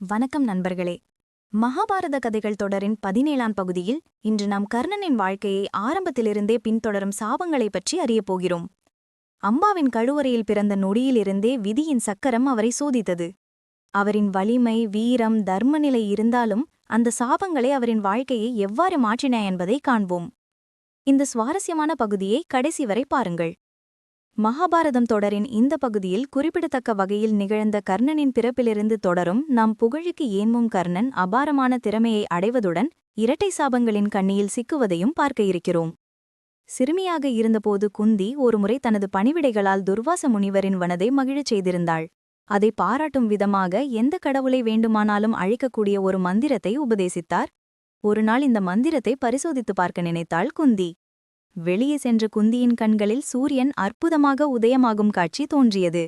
வணக்கம் நண்பர்களே. மகாபாரத கதைகள் தொடரின் 17ஆம் பகுதியில் இன்று நாம் கர்ணனின் வாழ்க்கையை ஆரம்பத்திலிருந்தே பின்தொடரும் சாபங்களைப் பற்றி அறியப் போகிறோம். அம்பாவின் கழுவறையில் பிறந்த நொடியிலிருந்தே விதியின் சக்கரம் அவரை சோதித்தது. அவரின் வலிமை, வீரம், தர்மநிலை இருந்தாலும் அந்த சாபங்களே அவரின் வாழ்க்கையை எவ்வாறு மாற்றின என்பதை காண்போம். இந்த சுவாரஸ்யமான பகுதியை கடைசி வரை பாருங்கள். மகாபாரதம் தொடரின் இந்த பகுதியில் குறிப்பிடத்தக்க வகையில் நிகழ்ந்த கர்ணனின் பிறப்பிலிருந்து தொடரும் நாம் புகழுக்கு ஏன்மும் கர்ணன் அபாரமான திறமையை அடைவதுடன் இரட்டை சாபங்களின் கண்ணியில் சிக்குவதையும் பார்க்க இருக்கிறோம். சிறுமியாக இருந்தபோது குந்தி ஒருமுறை தனது பணிவிடைகளால் துர்வாச முனிவரின் மனதை மகிழச் செய்திருந்தாள். அதை பாராட்டும் விதமாக எந்த கடவுளை வேண்டுமானாலும் அழிக்கக்கூடிய ஒரு மந்திரத்தை உபதேசித்தார். ஒருநாள் இந்த மந்திரத்தை பரிசோதித்து பார்க்க நினைத்தாள் குந்தி. வெளியே சென்ற குந்தியின் கண்களில் சூரியன் அற்புதமாக உதயமாகும் காட்சி தோன்றியது.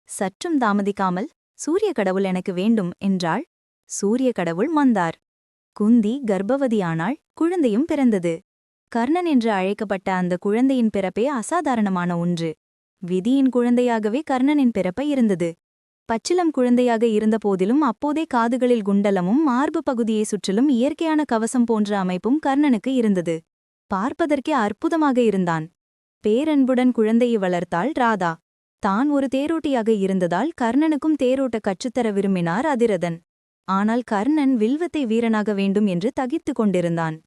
சற்றும் தாமதிக்காமல், சூரிய கடவுள் எனக்கு வேண்டும் என்றாள். சூரிய கடவுள் வந்தார். குந்தி கர்ப்பவதியானாள். குழந்தையும் பிறந்தது. கர்ணன் என்று அழைக்கப்பட்ட அந்த குழந்தையின் பிறப்பே அசாதாரணமான ஒன்று. விதியின் குழந்தையாகவே கர்ணனின் பிறப்பை இருந்தது. பச்சிலம் குழந்தையாக இருந்தபோதிலும் அப்போதே காதுகளில் குண்டலமும் மார்பு பகுதியை சுற்றிலும் இயற்கையான கவசம் போன்ற அமைப்பும் கர்ணனுக்கு இருந்தது. பார்ப்பதற்கே அற்புதமாக இருந்தான். பேரன்புடன் குழந்தையை வளர்த்தாள் ராதா. தான் ஒரு தேரோட்டியாக இருந்ததால் கர்ணனுக்கும் தேரோட்ட கற்றுத்தர விரும்பினார் அதிரதன். ஆனால் கர்ணன் வில்வத்தை வீரனாக வேண்டும் என்று தகித்துக் கொண்டிருந்தான்.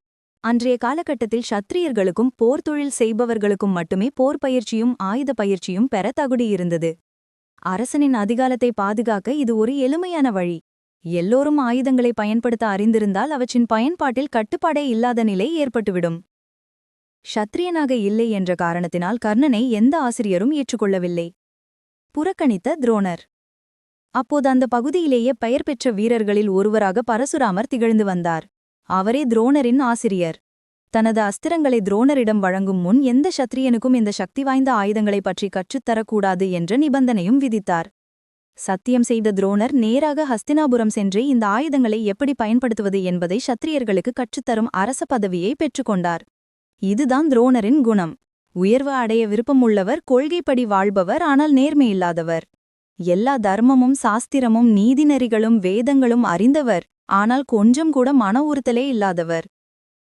அன்றைய காலகட்டத்தில் ஷத்திரியர்களுக்கும் போர் தொழில் செய்பவர்களுக்கும் மட்டுமே போர் பயிற்சியும் ஆயுத பயிற்சியும் பெற தகுதியிருந்தது. அரசனின் அதிகாலத்தை பாதுகாக்க இது ஒரு எளிமையான வழி. எல்லோரும் ஆயுதங்களை பயன்படுத்த அறிந்திருந்தால் அவற்றின் பயன்பாட்டில் கட்டுப்பாடே இல்லாத நிலை ஏற்பட்டுவிடும். ஷத்திரியனாக இல்லை என்ற காரணத்தினால் கர்ணனை எந்த ஆசிரியரும் ஏற்றுக்கொள்ளவில்லை. புறக்கணித்த துரோணர். அப்போது அந்த பகுதியிலேயே பெயர் பெற்ற வீரர்களில் ஒருவராக பரசுராமர் திகழ்ந்து வந்தார். அவரே துரோணரின் ஆசிரியர். தனது அஸ்திரங்களை துரோணரிடம் வழங்கும் முன் எந்த ஷத்திரியனுக்கும் இந்த சக்தி வாய்ந்த ஆயுதங்களைப் பற்றி கற்றுத்தரக்கூடாது என்ற நிபந்தனையும் விதித்தார். சத்தியம் செய்த துரோணர் நேராக ஹஸ்தினாபுரம் சென்று இந்த ஆயுதங்களை எப்படி பயன்படுத்துவது என்பதை ஷத்திரியர்களுக்கு கற்றுத்தரும் அரச பதவியை பெற்றுக்கொண்டார். இதுதான் துரோணரின் குணம். உயர்வு அடைய விருப்பமுள்ளவர், கொள்கைப்படி வாழ்பவர், ஆனால் நேர்மையில்லாதவர். எல்லா தர்மமும் சாஸ்திரமும் நீதிநெறிகளும் வேதங்களும் அறிந்தவர், ஆனால் கொஞ்சம் கூட மன உறுத்தலே இல்லாதவர்.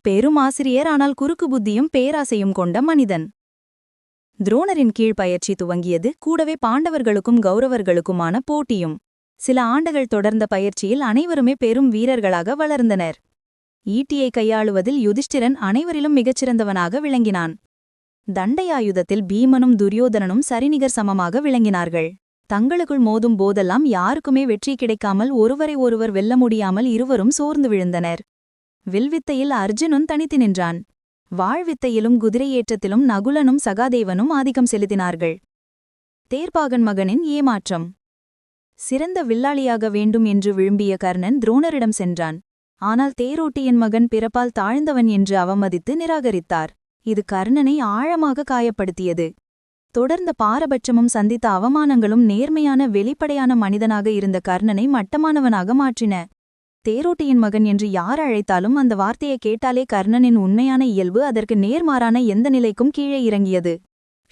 பெரும் ஆசிரியர், ஆனால் குறுக்கு புத்தியும் பேராசையும் கொண்ட மனிதன். துரோணரின் கீழ் பயிற்சி துவங்கியது. கூடவே பாண்டவர்களுக்கும் கௌரவர்களுக்குமான போட்டியும். சில ஆண்டுகள் தொடர்ந்த பயிற்சியில் அனைவருமே பெரும் வீரர்களாக வளர்ந்தனர். ஈட்டியை கையாளுவதில் யுதிஷ்டிரன் அனைவரிலும் மிகச்சிறந்தவனாக விளங்கினான். தண்டையாயுதத்தில் பீமனும் துரியோதனனும் சரிநிகர் சமமாக விளங்கினார்கள். தங்களுக்குள் மோதும் போதெல்லாம் யாருக்குமே வெற்றி கிடைக்காமல் ஒருவரை ஒருவர் வெல்ல முடியாமல் இருவரும் சோர்ந்து விழுந்தனர். வில்வித்தையில் அர்ஜுனன் தனித்து நின்றான். வாழ்வித்தையிலும் குதிரையேற்றத்திலும் நகுலனும் சகாதேவனும் ஆதிக்கம் செலுத்தினார்கள். தேர்பாகன் மகனின் ஏமாற்றம். சிறந்த வில்லாளியாக வேண்டும் என்று விரும்பிய கர்ணன் துரோணரிடம் சென்றான். ஆனால் தேரோட்டியின் மகன் பிறப்பால் தாழ்ந்தவன் என்று அவமதித்து நிராகரித்தார். இது கர்ணனை ஆழமாக காயப்படுத்தியது. தொடர்ந்த பாரபட்சமும் சந்தித்த அவமானங்களும் நேர்மையான வெளிப்படையான மனிதனாக இருந்த கர்ணனை மட்டமானவனாக மாற்றின. தேரோட்டியின் மகன் என்று யார் அழைத்தாலும் அந்த வார்த்தையை கேட்டாலே கர்ணனின் உண்மையான இயல்பு அதற்கு நேர்மாறான எந்த நிலைக்கும் கீழே இறங்கியது.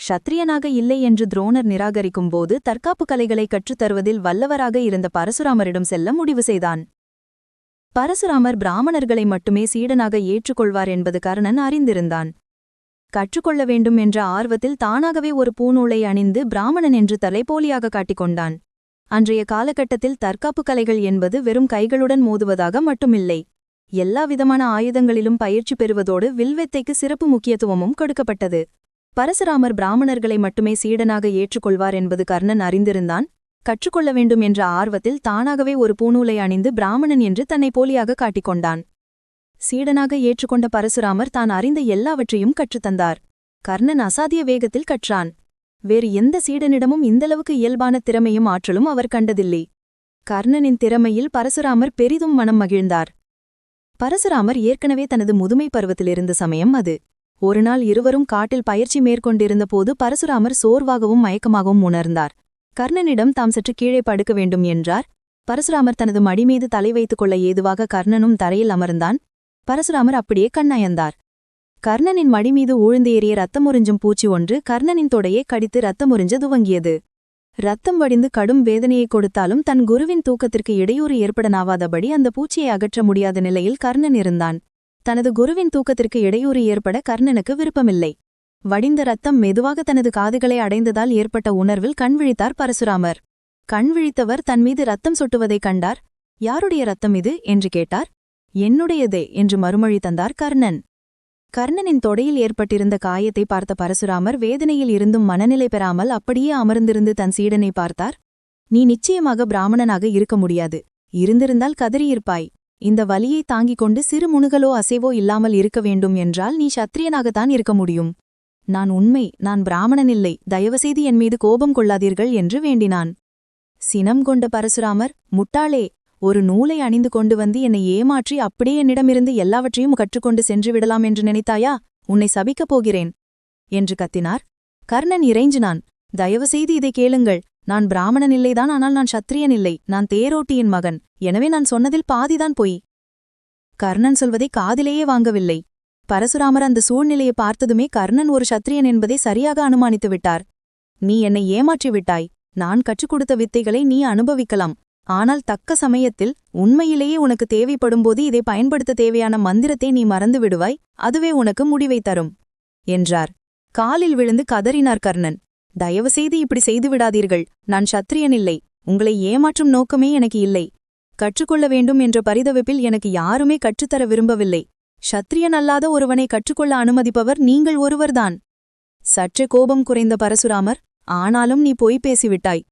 ஷத்திரியனாக இல்லை என்று துரோணர் நிராகரிக்கும் போது தற்காப்பு கலைகளை கற்றுத்தருவதில் வல்லவராக இருந்த பரசுராமரிடம் செல்ல முடிவு செய்தான். பரசுராமர் பிராமணர்களை மட்டுமே சீடனாக ஏற்றுக்கொள்வார் என்பது கர்ணன் அறிந்திருந்தான். கற்றுக்கொள்ள வேண்டும் என்ற ஆர்வத்தில் தானாகவே ஒரு பூநூலை அணிந்து பிராமணன் என்று தலைபோலியாக காட்டிக்கொண்டான். அன்றைய காலகட்டத்தில் தற்காப்பு கலைகள் என்பது வெறும் கைகளுடன் மோதுவதாக மட்டுமில்லை. எல்லாவிதமான ஆயுதங்களிலும் பயிற்சி பெறுவதோடு வில்வித்தைக்கு சிறப்பு முக்கியத்துவமும் கொடுக்கப்பட்டது. பரசுராமர் பிராமணர்களை மட்டுமே சீடனாக ஏற்றுக்கொள்வார் என்பது கர்ணன் அறிந்திருந்தான். கற்றுக்கொள்ள வேண்டும் என்ற ஆர்வத்தில் தானாகவே ஒரு பூநூலை அணிந்து பிராமணன் என்று தன்னை போலியாக காட்டிக்கொண்டான். சீடனாக ஏற்றுக்கொண்ட பரசுராமர் தான் அறிந்த எல்லாவற்றையும் கற்றுத்தந்தார். கர்ணன் அசாத்திய வேகத்தில் கற்றான். வேறு எந்த சீடனிடமும் இந்தளவுக்கு இயல்பான திறமையும் ஆற்றலும் அவர் கண்டதில்லை. கர்ணனின் திறமையில் பரசுராமர் பெரிதும் மனம் மகிழ்ந்தார். பரசுராமர் ஏற்கனவே தனது முதுமை பருவத்திலிருந்த சமயம் அது. ஒருநாள் இருவரும் காட்டில் பயிற்சி மேற்கொண்டிருந்தபோது பரசுராமர் சோர்வாகவும் மயக்கமாகவும் உணர்ந்தார். கர்ணனிடம் தாம் சற்று கீழே படுக்க வேண்டும் என்றார். பரசுராமர் தனது மடிமீது தலை வைத்துக் கொள்ள ஏதுவாக கர்ணனும் தரையில் அமர்ந்தான். பரசுராமர் அப்படியே கண்ணயர்ந்தார். கர்ணனின் மடிமீது ஊழ்ந்தேறிய ரத்தமுறிஞ்சும் பூச்சி ஒன்று கர்ணனின் தொடையை கடித்து ரத்தமுறிஞ்ச துவங்கியது. ரத்தம் வடிந்து கடும் வேதனையை கொடுத்தாலும் தன் குருவின் தூக்கத்திற்கு இடையூறு ஏற்படனாவாதபடி அந்த பூச்சியை அகற்ற முடியாத நிலையில் கர்ணன் இருந்தான். தனது குருவின் தூக்கத்திற்கு இடையூறு ஏற்பட கர்ணனுக்கு விருப்பமில்லை. வடிந்த ரத்தம் மெதுவாக தனது காதுகளை அடைந்ததால் ஏற்பட்ட உணர்வில் கண்விழித்தார் பரசுராமர். கண்விழித்தவர் தன்மீது ரத்தம் சொட்டுவதைக் கண்டார். யாருடைய ரத்தம் இது என்று கேட்டார். என்னுடையதே என்று மறுமொழி தந்தார் கர்ணன். கர்ணனின் தொடையில் ஏற்பட்டிருந்த காயத்தை பார்த்த பரசுராமர் வேதனையில் இருந்தும் மனநிலை பெறாமல் அப்படியே அமர்ந்திருந்து தன் சீடனை பார்த்தார். நீ நிச்சயமாக பிராமணனாக இருக்க முடியாது. இருந்திருந்தால் கதறியிருப்பாய். இந்த வலியை தாங்கிக் கொண்டு சிறு முணுகலோ அசைவோ இல்லாமல் இருக்க வேண்டும் என்றால் நீ சத்திரியனாகத்தான் இருக்க முடியும். நான் பிராமணனில்லை, தயவுசெய்து என் மீது கோபம் கொள்ளாதீர்கள் என்று வேண்டினான். சினம் கொண்ட பரசுராமர், முட்டாளே, ஒரு நூலை அணிந்து கொண்டு வந்து என்னை ஏமாற்றி அப்படியே என்னிடமிருந்து எல்லாவற்றையும் கற்றுக்கொண்டு சென்று விடலாம் என்று நினைத்தாயா? உன்னை சபிக்கப் போகிறேன் என்று கத்தினார். கர்ணன் இறைஞ்சினான். தயவுசெய்து இதை கேளுங்கள். நான் பிராமணனில்லைதான், ஆனால் நான் சத்திரியனில்லை. நான் தேரோட்டியின் மகன். எனவே நான் சொன்னதில் பாதிதான் பொய். கர்ணன் சொல்வதை காதிலேயே வாங்கவில்லை. பரசுராமர் அந்த சூழ்நிலையை பார்த்ததுமே கர்ணன் ஒரு சத்திரியன் என்பதை சரியாக அனுமானித்து விட்டார். நீ என்னை ஏமாற்றி விட்டாய். நான் கற்றுக் கொடுத்த வித்தைகளை நீ அனுபவிக்கலாம். ஆனால் தக்க சமயத்தில் உண்மையிலேயே உனக்கு தேவைப்படும்போது இதை பயன்படுத்த தேவையான மந்திரத்தை நீ மறந்து விடுவாய். அதுவே உனக்கு முடிவை தரும் என்றார். காலில் விழுந்து கதறினார் கர்ணன். தயவுசெய்து இப்படி செய்துவிடாதீர்கள். நான் சத்திரியனில்லை. உங்களை ஏமாற்றும் நோக்கமே எனக்கு இல்லை. கற்றுக்கொள்ள வேண்டும் என்ற பரிதவிப்பில் எனக்கு யாருமே கற்றுத்தர விரும்பவில்லை. சத்திரியன் அல்லாத ஒருவனை கற்றுக்கொள்ள அனுமதிப்பவர் நீங்கள் ஒருவர்தான். சற்றே கோபம் குறைந்த பரசுராமர், ஆனாலும் நீ பொய் பேசிவிட்டாய்.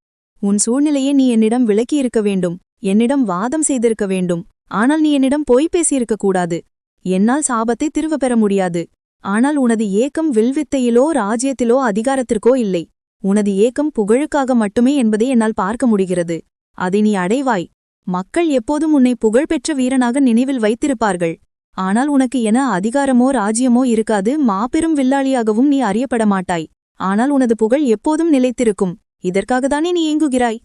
உன் சூழ்நிலையை நீ என்னிடம் விளக்கியிருக்க வேண்டும். என்னிடம் வாதம் செய்திருக்க வேண்டும். ஆனால் நீ என்னிடம் பொய் பேசியிருக்க கூடாது. என்னால் சாபத்தை திரும்ப பெற முடியாது. ஆனால் உனது ஏக்கம் வில்வித்தையிலோ ராஜ்யத்திலோ அதிகாரத்திற்கோ இல்லை. உனது ஏக்கம் புகழுக்காக மட்டுமே என்பதை என்னால் பார்க்க முடிகிறது. அதை நீ அடைவாய். மக்கள் எப்போதும் உன்னை புகழ்பெற்ற வீரனாக நினைவில் வைத்திருப்பார்கள். ஆனால் உனக்கு என அதிகாரமோ ராஜ்யமோ இருக்காது. மாபெரும் வில்லாளியாகவும் நீ அறியப்பட மாட்டாய். ஆனால் உனது புகழ் எப்போதும் நிலைத்திருக்கும். இதற்காகத்தானே நீ ஏங்குகிறாய்?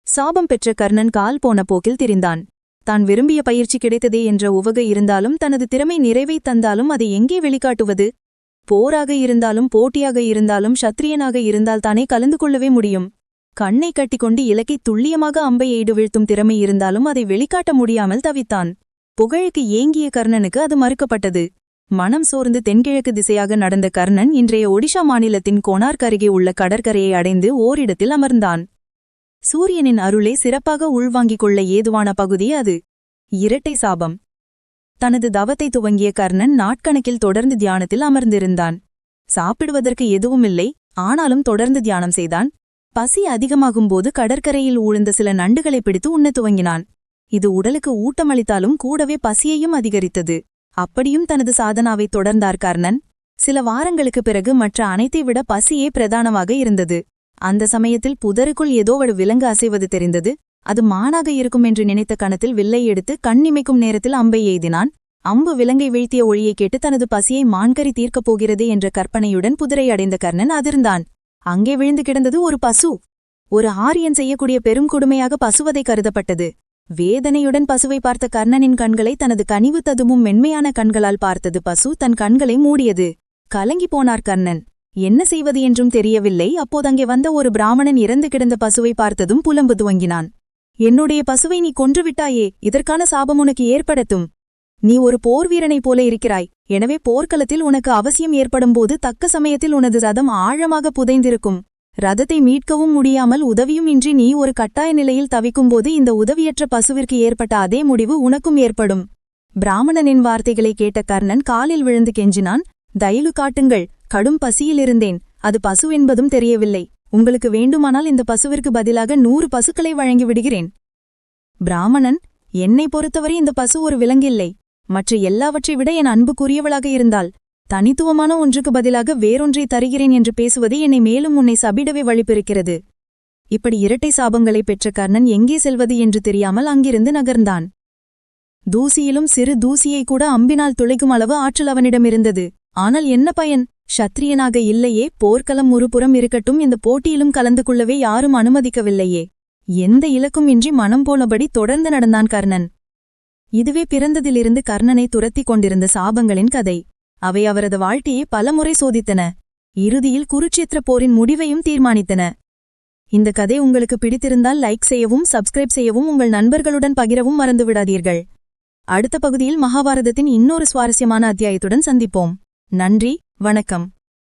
சாபம் பெற்ற கர்ணன் கால் போன போக்கில் திரிந்தான். தான் விரும்பிய பயிற்சி கிடைத்ததே என்ற உவகை இருந்தாலும் தனது திறமை நிறைவை தந்தாலும் அதை எங்கே வெளிக்காட்டுவது? போராக இருந்தாலும் போட்டியாக இருந்தாலும் சத்திரியனாக இருந்தால் தானே கலந்து கொள்ளவே முடியும். கண்ணை கட்டிக்கொண்டு இலக்கை துல்லியமாக அம்பை எய்து வீழ்த்தும் திறமை இருந்தாலும் அதை வெளிக்காட்ட முடியாமல் தவித்தான். புகழுக்கு ஏங்கிய கர்ணனுக்கு அது மறுக்கப்பட்டது. மனம் சோர்ந்து தென்கிழக்கு திசையாக நடந்த கர்ணன் இன்றைய ஒடிஷா மாநிலத்தின் கோனார்க் அருகே உள்ள கடற்கரையை அடைந்து ஓரிடத்தில் அமர்ந்தான். சூரியனின் அருளை சிறப்பாக உள்வாங்கிக் கொள்ள ஏதுவான பகுதி அது. இரட்டை சாபம். தனது தவத்தை துவங்கிய கர்ணன் நாட்கணக்கில் தொடர்ந்து தியானத்தில் அமர்ந்திருந்தான். சாப்பிடுவதற்கு எதுவுமில்லை. ஆனாலும் தொடர்ந்து தியானம் செய்தான். பசி அதிகமாகும்போது கடற்கரையில் ஊழ்ந்த சில நண்டுகளை பிடித்து உண்ணத் துவங்கினான். இது உடலுக்கு ஊட்டமளித்தாலும் கூடவே பசியையும் அதிகரித்தது. அப்படியும் தனது சாதனாவை தொடர்ந்தார் கர்ணன். சில வாரங்களுக்கு பிறகு மற்ற அனைத்தை விட பசியே பிரதானமாக இருந்தது. அந்த சமயத்தில் புதருக்குள் ஏதோ ஒரு விலங்கு அசைவது தெரிந்தது. அது மானாக இருக்கும் என்று நினைத்த கணத்தில் வில்லை எடுத்து கண்ணிமைக்கும் நேரத்தில் அம்பை எய்தினான். அம்பு விலங்கை வீழ்த்திய ஒளியை கேட்டு தனது பசியை மான்கறி தீர்க்கப் போகிறது என்ற கற்பனையுடன் புதரை அடைந்த கர்ணன் அதிர்ந்தான். அங்கே விழுந்து கிடந்தது ஒரு பசு. ஒரு ஆரியன் செய்யக்கூடிய பெரும் கொடுமையாக பசுவதை கருதப்பட்டது. வேதனையுடன் பசுவை பார்த்த கர்ணனின் கண்களை தனது கனிவு ததுமும் மென்மையான கண்களால் பார்த்தது பசு தன் கண்களை மூடியது. கலங்கி போனார் கர்ணன். என்ன செய்வது என்றும் தெரியவில்லை. அப்போதங்கே வந்த ஒரு பிராமணன் இறந்து கிடந்த பசுவை பார்த்ததும் புலம்பு துவங்கினான். என்னுடைய பசுவை நீ கொன்றுவிட்டாயே, இதற்கான சாபம் உனக்கு ஏற்படட்டும். நீ ஒரு போர் வீரனைப் போல இருக்கிறாய். எனவே போர்க்களத்தில் உனக்கு அவசியம் ஏற்படும்போது தக்க சமயத்தில் உனது ரதம் ஆழமாக புதைந்திருக்கும். ரதத்தை மீட்கவும் முடியாமல் உதவியும் இன்றி நீ ஒரு கட்டாய நிலையில் தவிக்கும்போது இந்த உதவியற்ற பசுவிற்கு ஏற்பட்ட அதே முடிவு உனக்கும் ஏற்படும். பிராமணனின் வார்த்தைகளை கேட்ட கர்ணன் காலில் விழுந்து கெஞ்சினான். தயவு காட்டுங்கள். கடும் பசியிலிருந்தேன். அது பசு என்பதும் தெரியவில்லை. உங்களுக்கு வேண்டுமானால் இந்த பசுவிற்கு பதிலாக 100 பசுக்களை வழங்கி விடுகிறேன். பிராமணன், என்னை பொறுத்தவரை இந்த பசு ஒரு விலங்கில்லை. மற்ற எல்லாவற்றை விட என் அன்புக்குரியவளாக இருந்தால் தனித்துவமான ஒன்றுக்கு பதிலாக வேறொன்றை தருகிறேன் என்று பேசுவது என்னை மேலும் உன்னை சபிடவே வழிபிறக்கிறது. இப்படி இரட்டை சாபங்களை பெற்ற கர்ணன் எங்கே செல்வது என்று தெரியாமல் அங்கிருந்து நகர்ந்தான். தூசியிலும் சிறு தூசியை கூட அம்பினால் துளைக்கும் அளவு ஆற்றல் அவனிடமிருந்தது. ஆனால் என்ன பயன்? சத்திரியனாக இல்லையே. போர்க்களம் ஒருபுறம் இருக்கட்டும், இந்த போட்டியிலும் கலந்து கொள்ளவே யாரும் அனுமதிக்கவில்லையே. எந்த இலக்கும் இன்றி மனம் போனபடி தொடர்ந்து நடந்தான் கர்ணன். இதுவே பிறந்ததிலிருந்து கர்ணனை துரத்திக் கொண்டிருந்த சாபங்களின் கதை. அவை அவரது வாழ்க்கையை பலமுறை சோதித்தன. இறுதியில் குருட்சேத்திர போரின் முடிவையும் தீர்மானித்தன. இந்த கதை உங்களுக்கு பிடித்திருந்தால் லைக் செய்யவும் சப்ஸ்கிரைப் செய்யவும் உங்கள் நண்பர்களுடன் பகிரவும் மறந்துவிடாதீர்கள். அடுத்த பகுதியில் மகாபாரதத்தின் இன்னொரு சுவாரஸ்யமான அத்தியாயத்துடன் சந்திப்போம். நன்றி, வணக்கம்.